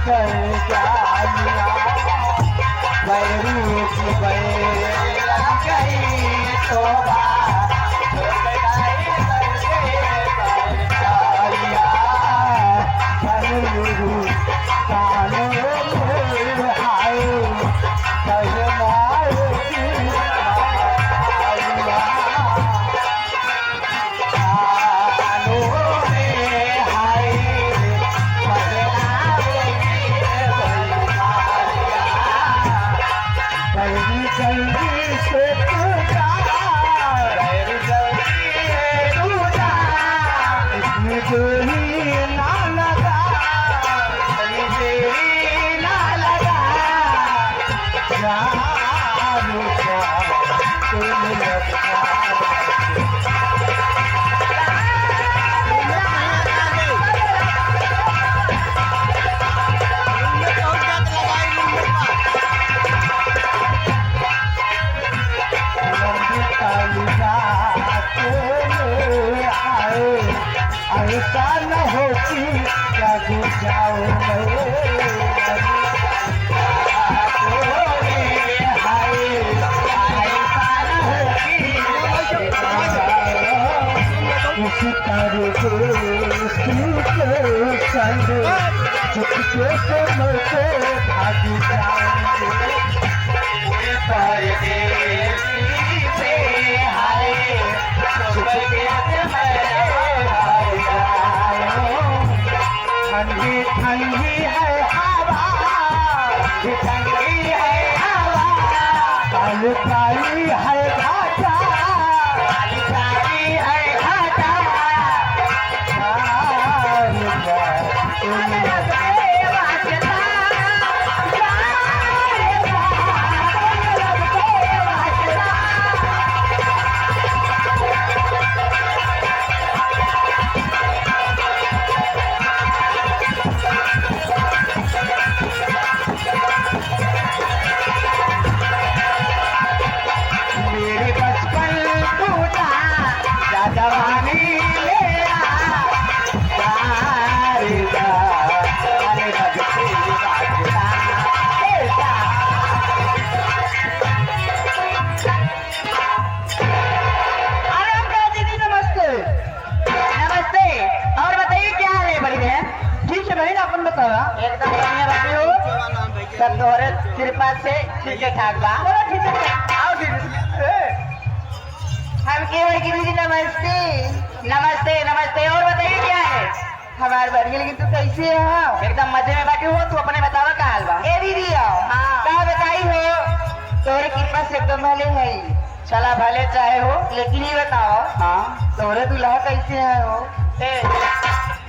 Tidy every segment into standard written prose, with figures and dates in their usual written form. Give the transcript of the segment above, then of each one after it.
कर जानिया बैरी की बैर लग गई तोबा ऐसा न हो कि जग जाओ किसी तरह संग चुपके से मरते भाग जाओगे ठंडी ठंडी है हवा ठंडी है हवा काली काली है घाटा काली काली है घाटा एकदम बढ़िया रहती हो सब तोहरे कृपा से ठीक ठाक बा हम केवल गिरी जी नमस्ते नमस्ते नमस्ते और बताइए क्या है हमारे बढ़िया लेकिन तू कैसे हो एकदम मजे में बैठी हो तू अपने बतावा का हाल बा ए दीदी आओ कहा बताई हो तोहरे कृपा से एकदम भले है चला भले चाहे हो लेकिन ये बताओ हाँ तोहरे दूल्हा कैसे है हो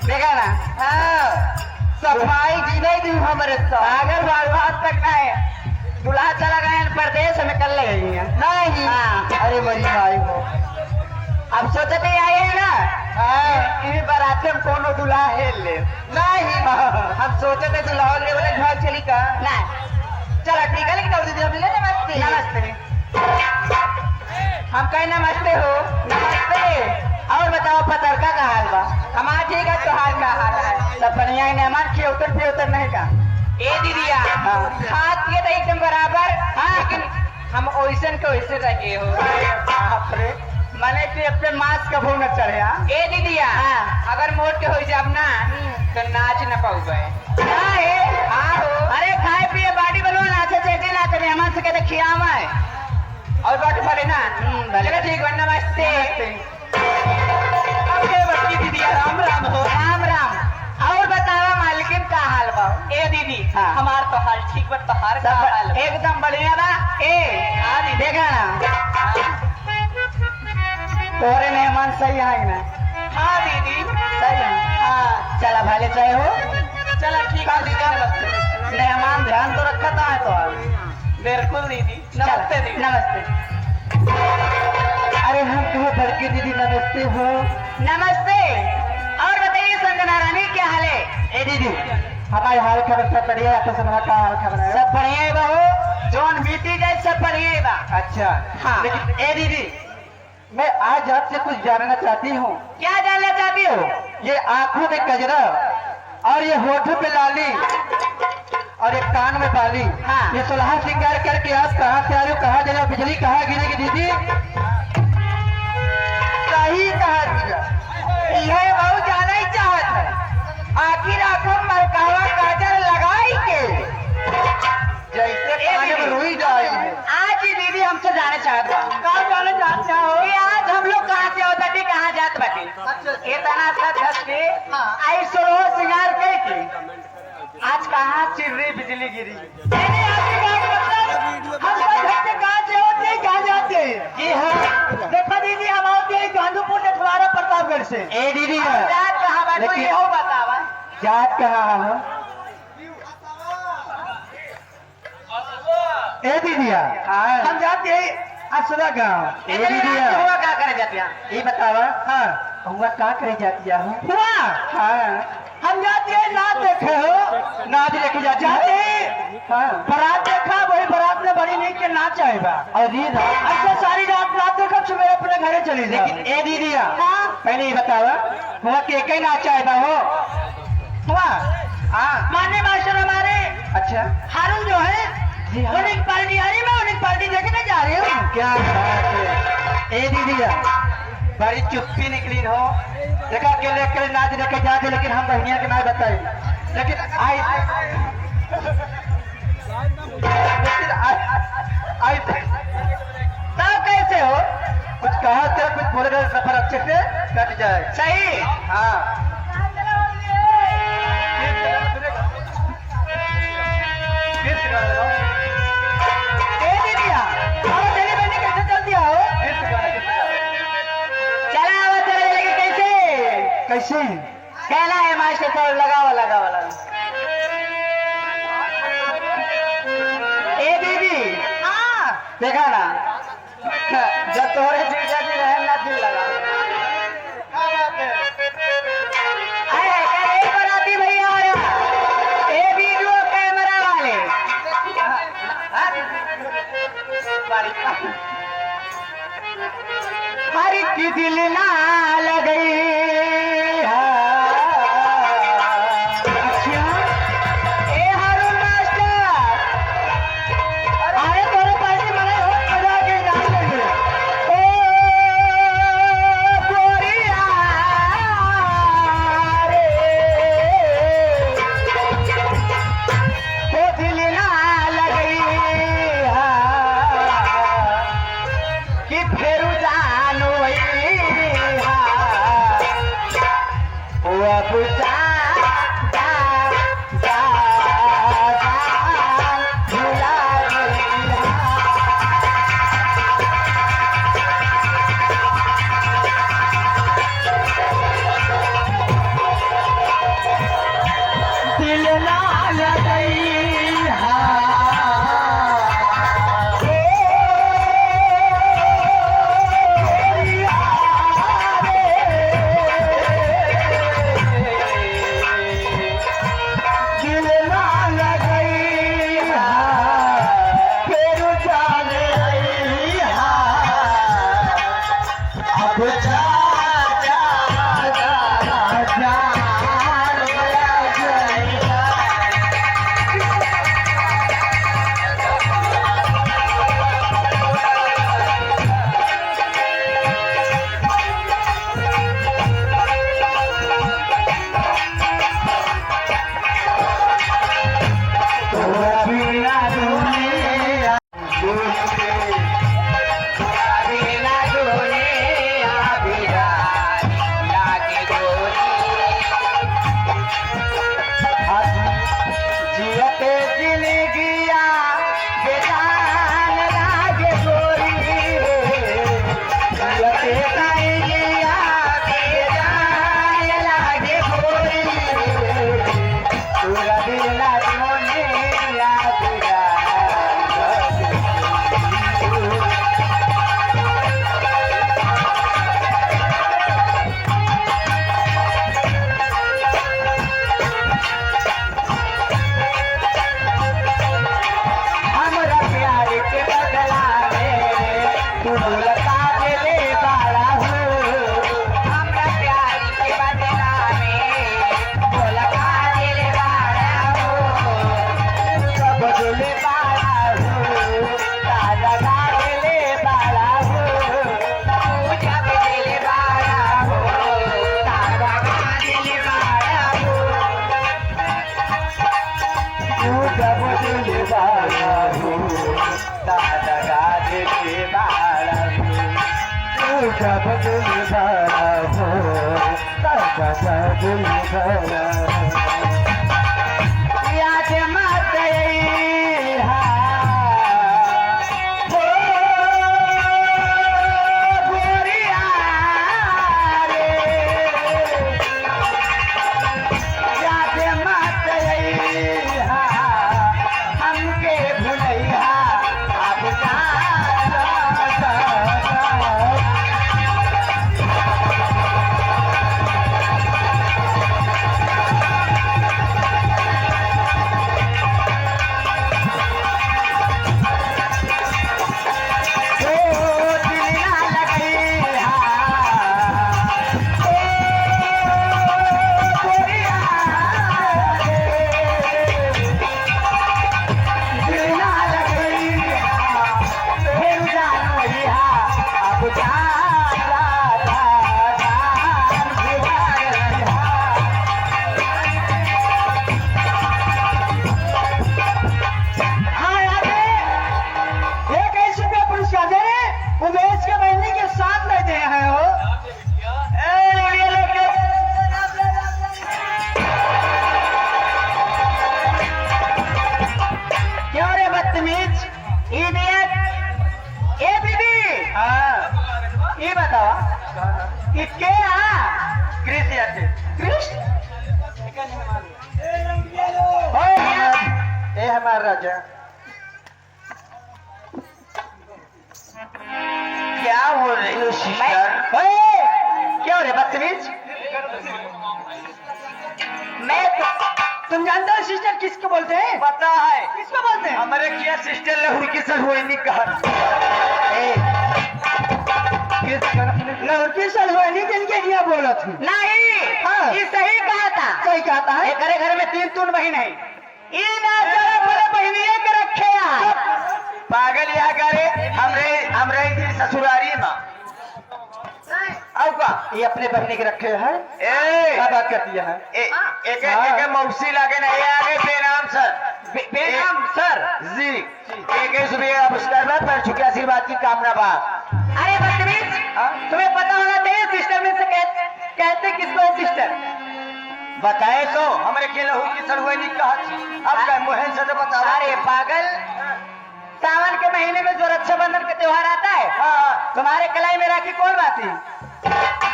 देखा ना हाँ सफाई जी नहीं दी हमारे अगर बात तक है दूल्हा चला गए प्रदेश में कल गई है नहीं हाँ। अरे मेरी भाई हो अब सोचते आए हैं ना इन बारात में कौन दूल्हा है ले नहीं हम सोचे थे दूल्हा ले बोले घर चली का ना चलो ठीक है लेकिन दीदी हम ले नमस्ते नमस्ते हम कहे नमस्ते हो नमस्ते और बताओ पतरका का हाल बा हमारा ठीक है तोहार का हाल है सब बढ़िया है हमार के उतर नहीं का ए दीदिया हाथ के तो एकदम बराबर हाँ लेकिन हम ओइसन के ओइसे रहे हो बाप रे माने कि अपने मांस कभू न चढ़े ए दीदिया अगर मोट के हो जाब ना तो नाच न पाऊबे हाँ हो अरे खाए पिए बाड़ी बनो नाचे चेटे नाचे मेहमान से कहते खियावा है और बात भले ना चलो ठीक है नमस्ते दीदी राम राम हो राम राम और बतावा मालिकिन का हाल बा ए दीदी हमार तो हाल ठीक बा तोहार का हाल एकदम बढ़िया बा ए हां देखा ना तोरे मेहमान सही है ना हाँ दीदी सही है हाँ चला भले चाहे हो चला ठीक है दीदी मेहमान ध्यान तो रखा था है तो बिल्कुल दीदी नमस्ते दीदी नमस्ते अरे हम तुम्हें बड़की दीदी नमस्ते हो नमस्ते और बताइए संजना रानी क्या हाल है ए दीदी हमारे हाल खबर सब बढ़िया है आपका का हाल खबर है सब बढ़िया है बाबू जोन बीती जाए सब बढ़िया है बा अच्छा हाँ लेकिन ए दीदी मैं आज आपसे कुछ जानना चाहती हूँ क्या जानना चाहती हो ये आंखों में कजरा और ये होठों पे लाली और एक कान में बाली। हाँ। ये सुलह श्रृंगार करके आप कहाँ से आ रहे हो, कहाँ जा रहे हो, बिजली कहाँ गिरेगी दीदी? सही कहा दिया, यह बहुत जाना ही चाहत है। आखिर आखिर मरकावा काजल लगाई के जैसे कान में रुई जाए। आज ही दीदी हमसे जाने चाहता कहाँ जाने चाहते हो? आज हम लोग कहाँ से होता थी, कहाँ जात बाटी? इतना सच हंस के आई सोलो सिंगार कह के आज कहाँ चिर रही बिजली गिरी। आपकी बात मतलब हम सब घर से कहाँ से होते हैं, कहाँ जाते हैं? जी हाँ, देखो दीदी, हम होते हैं गांधीपुर नेठवारा प्रतापगढ़ से। ए दीदी जात कहाँ बात कोई हो बतावा? जात कहाँ हो? ए दीदिया हम जाते हैं असरा गाँव। ए दीदिया हुआ क्या करे जाते हैं? ये बतावा। हाँ, हुआ का करे जाती है? हुआ हाँ, हम जाते हैं नाच देखे हो, नाच लेके जाते जाते हैं। हैं हाँ, बारात देखा, वही बारात में बड़ी नहीं के नाच आएगा। और दीदा अच्छा सारी रात रात देखा, सुबह अपने घरे चली जाओ। लेकिन ए दीदिया हाँ पहले ये बतावा, हुआ के कई नाच आएगा हो? हुआ हाँ, मान्य मास्टर हमारे अच्छा हारून जो है जी हाँ। उन्हीं की पार्टी आ रही, मैं उन्हीं की पार्टी देखने जा रही हूँ। क्या बात है। ए दीदिया बड़ी चुप्पी निकली हो, देखा अकेले अकेले नाच लेके जाते, लेकिन हम बहनिया के ना बताए। लेकिन आई तब कैसे हो? कुछ कहा था, कुछ बोले गए, सफर अच्छे से कट जाए। सही। हाँ, ए दीदिया, और तेरी बहनी कैसे चल दिया हो? चला आवा चला, लेकिन कैसे? कैसे? कहना है मास्टर को लगावा लगावा लगा। ए दीदी, हाँ देखा ना, जब तोहरे जीजा जी रहे ना दिल लगा। अरे एक बराती भैया आ रहा, ए वीडियो कैमरा वाले। हर की दिल ना लगई। अच्छा ए हारून मास्टर, अरे तोरे पार्टी मनाई हो, मजा के डांस करेंगे। ओ गोरिया रे, ओ दिल ना लगई कि फेरू जानो वही के बाड़ा हो जब दिल भरा हो तब दिल भरा याद मत हा हो गोरिया रे याद मत हा हमके भुलैया अब जा राजा क्या हो रही हो सिस्टर? क्या हो रहे बदतमीज? मैं तुम जानते हो सिस्टर किसको बोलते हैं? पता है किसको बोलते हैं? हमारे क्या सिस्टर लहुरी की सलहुनी कहा लड़की सलहुनी जिनके लिए बोला थी नहीं। हाँ ये सही कहा था। सही कहा था। एक घर में 3 बहन है के रखे पागल या करे हमरे ससुरारी में ये अपने बहने के रखे हैं। क्या बात करती है? एक मौसी लागे ना ये आगे बेनाम सर जी एक सुबह नमस्कार पर चुके आशीर्वाद की कामना बा। अरे बदतमीज तुम्हें पता होना चाहिए सिस्टर में से कहते किसको है सिस्टर? बताए तो हमारे के लहू की सरवैनी कहा थी। अब क्या मोहन से तो बताओ। अरे पागल सावन के महीने में जो रक्षाबंधन का त्योहार आता है तुम्हारे कलाई में राखी कौन बाती?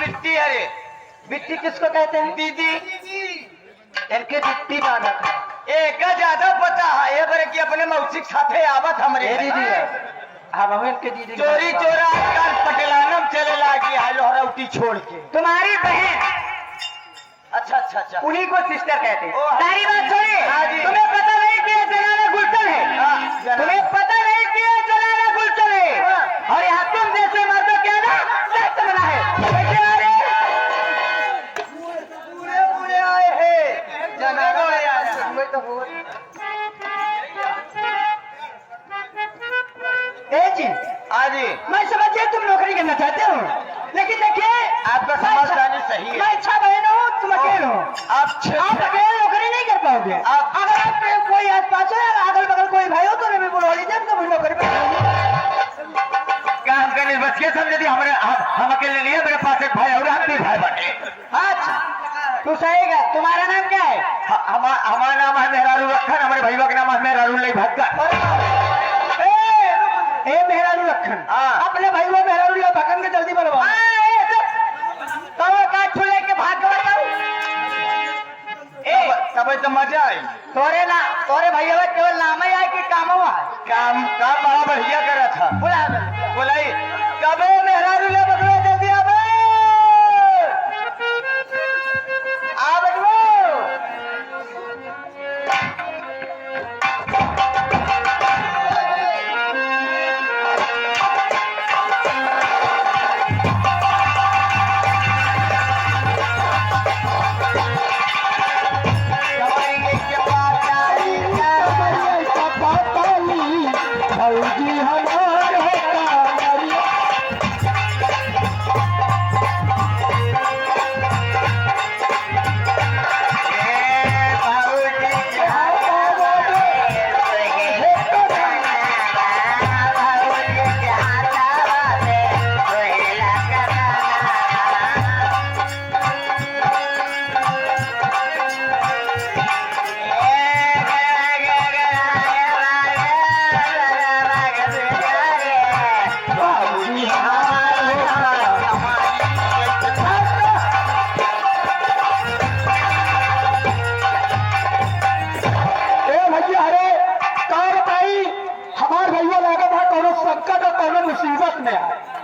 बिट्टी। अरे बिट्टी किसको कहते हैं? दीदी। इनके बिट्टी माना था एक ज्यादा पता है ये बड़े की अपने मौसिक साथे आवत हमरे दीदी है। हम इनके दीदी चोरी चोरा आजकल पटेलानम चले लागी है लोहरौटी छोड़ के। तुम्हारी बहन अच्छा उन्हीं को सिस्टर कहते हैं। सारी बात छोड़िए। तुम्हें पता नहीं कि ये जनाना गुलशन है? तुम्हें पता नहीं कि ये जनाना गुलशन है? और यहाँ तुम जैसे मर्दों क्या ना सख्त बना है। पूरे आए हैं जनाना जी। आजी मैं समझिए तुम नौकरी करना चाहते हो लेकिन देखिए आपका समझदारी सही है। मैं अच्छा बहन हूँ तुम अकेले हो। आप अकेले नौकरी नहीं कर पाओगे। अगर आप कोई आस पास है अगल बगल कोई भाई हो तो मैं बोलो लीजिए तो मुझे नौकरी पे काम करने बच के समझे थी हम अकेले नहीं है। मेरे पास एक भाई और हम भी भाई बटे। अच्छा तू सही है। तुम्हारा नाम क्या है? हमारा नाम है मेहरारू लखन। हमारे भाई का नाम है मेहरारू लई भक्कर। मेहरारू लखन अपने भाई वो मेहरारू लई भक्कन के जल्दी बनवा लेके भाग तब तो मजा आई। तोरे भैया केवल नाम ही आए कि काम हुआ काम बड़ा बढ़िया करा था। बोलाई कब मेहरारू ले बकरा जल्दी आ बटवो। भौजी हमारे भैया लागत है कोनो संकट और कोनो मुसीबत में है।